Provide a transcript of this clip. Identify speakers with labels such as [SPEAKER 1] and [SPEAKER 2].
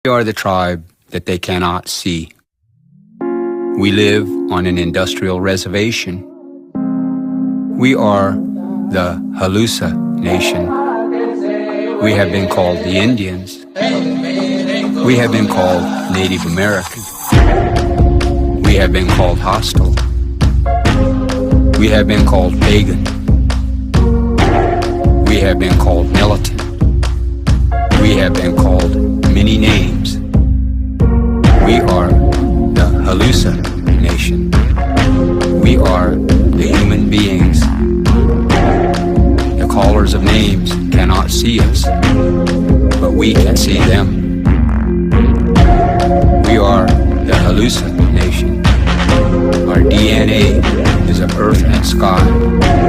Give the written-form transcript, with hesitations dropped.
[SPEAKER 1] We are the tribe that they cannot see. We live on an industrial reservation. We are the Halusa Nation. We have been called the Indians. We have been called Native American. We have been called hostile. We have been called pagan. We have been called militant. We have been called many names. We are the Halusa Nation. We are the human beings. The callers of names cannot see us, but we can see them. We are the Halusa Nation. Our DNA is of earth and sky.